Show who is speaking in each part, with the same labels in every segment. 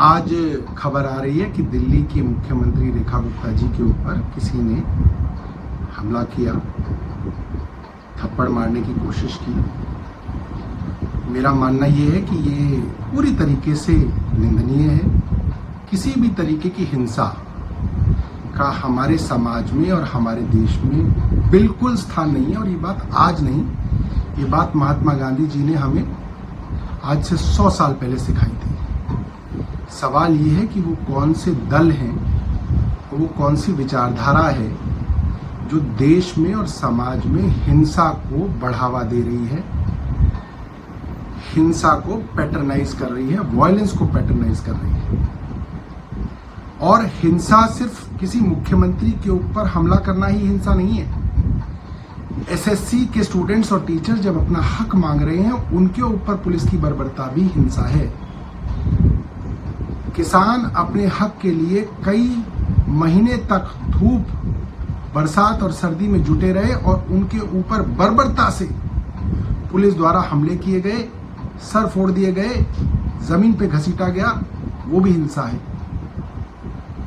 Speaker 1: आज खबर आ रही है कि दिल्ली की मुख्यमंत्री रेखा गुप्ता जी के ऊपर किसी ने हमला किया, थप्पड़ मारने की कोशिश की। मेरा मानना ये है कि ये पूरी तरीके से निंदनीय है। किसी भी तरीके की हिंसा का हमारे समाज में और हमारे देश में बिल्कुल स्थान नहीं है। और ये बात आज नहीं, ये बात महात्मा गांधी जी ने हमें आज से 100 साल पहले सिखाई थी। सवाल ये है कि वो कौन से दल हैं, वो कौन सी विचारधारा है जो देश में और समाज में हिंसा को बढ़ावा दे रही है, हिंसा को पैटर्नाइज कर रही है, वायलेंस को पैटर्नाइज कर रही है। और हिंसा सिर्फ किसी मुख्यमंत्री के ऊपर हमला करना ही हिंसा नहीं है। एसएससी के स्टूडेंट्स और टीचर जब अपना हक मांग रहे हैं, उनके ऊपर पुलिस की बर्बरता भी हिंसा है। किसान अपने हक के लिए कई महीने तक धूप, बरसात और सर्दी में जुटे रहे और उनके ऊपर बर्बरता से पुलिस द्वारा हमले किए गए, सर फोड़ दिए गए, जमीन पे घसीटा गया, वो भी हिंसा है।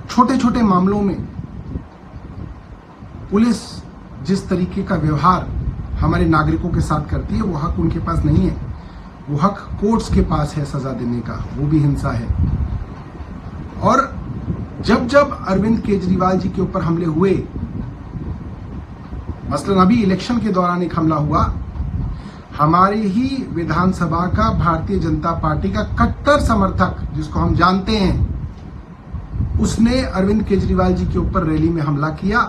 Speaker 1: छोटे छोटे मामलों में पुलिस जिस तरीके का व्यवहार हमारे नागरिकों के साथ करती है, वो हक उनके पास नहीं है। वो हक कोर्ट्स के पास है सजा देने का, वो भी हिंसा है। और जब जब अरविंद केजरीवाल जी के ऊपर हमले हुए, मसलन अभी इलेक्शन के दौरान एक हमला हुआ, हमारे ही विधानसभा का भारतीय जनता पार्टी का कट्टर समर्थक, जिसको हम जानते हैं, उसने अरविंद केजरीवाल जी के ऊपर रैली में हमला किया,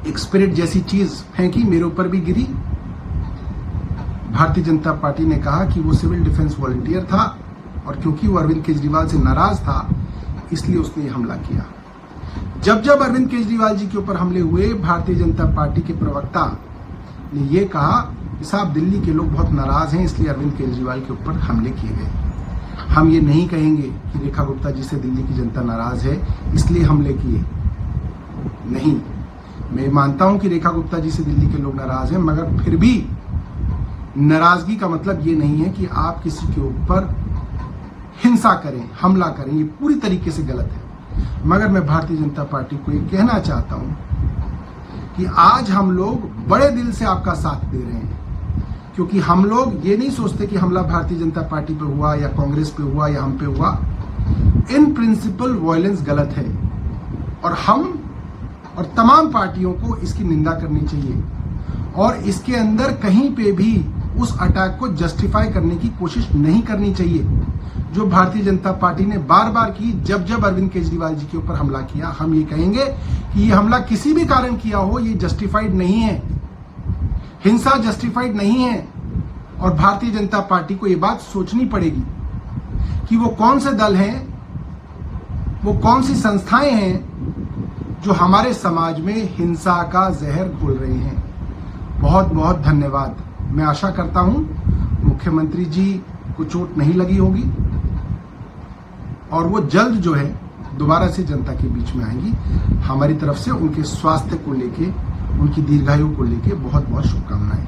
Speaker 1: एक स्पिरिट जैसी चीज फेंकी, मेरे ऊपर भी गिरी। भारतीय जनता पार्टी ने कहा कि वो सिविल डिफेंस वॉलंटियर था और क्योंकि वो अरविंद केजरीवाल से नाराज था, इसलिए उसने हमला किया। जब जब अरविंद केजरीवाल जी के ऊपर हमले हुए, भारतीय जनता पार्टी के प्रवक्ता ने यह कहा कि साहब, दिल्ली के लोग बहुत नाराज हैं, इसलिए अरविंद केजरीवाल के ऊपर हमले किए गए। हम ये नहीं कहेंगे कि रेखा गुप्ता जी से दिल्ली की जनता नाराज है इसलिए हमले किए, नहीं। मैं मानता हूं कि रेखा गुप्ता जी से दिल्ली के लोग नाराज हैं, मगर फिर भी नाराजगी का मतलब ये नहीं है कि आप किसी के ऊपर हिंसा करें, हमला करें। ये पूरी तरीके से गलत है। मगर मैं भारतीय जनता पार्टी को ये कहना चाहता हूं कि आज हम लोग बड़े दिल से आपका साथ दे रहे हैं, क्योंकि हम लोग ये नहीं सोचते कि हमला भारतीय जनता पार्टी पे हुआ या कांग्रेस पे हुआ या हम पे हुआ। इन प्रिंसिपल वायलेंस गलत है और हम और तमाम पार्टियों को इसकी निंदा करनी चाहिए और इसके अंदर कहीं पे भी उस अटैक को जस्टिफाई करने की कोशिश नहीं करनी चाहिए, जो भारतीय जनता पार्टी ने बार बार की। जब जब अरविंद केजरीवाल जी के ऊपर हमला किया, हम ये कहेंगे कि ये हमला किसी भी कारण किया हो, ये जस्टिफाइड नहीं है, हिंसा जस्टिफाइड नहीं है। और भारतीय जनता पार्टी को ये बात सोचनी पड़ेगी कि वो कौन से दल हैं, वो कौन सी संस्थाएं हैं जो हमारे समाज में हिंसा का जहर घोल रहे हैं। बहुत बहुत धन्यवाद। मैं आशा करता हूं मुख्यमंत्री जी को चोट नहीं लगी होगी और वो जल्द जो है दोबारा से जनता के बीच में आएंगी। हमारी तरफ से उनके स्वास्थ्य को लेके, उनकी दीर्घायु को लेके बहुत बहुत शुभकामनाएं।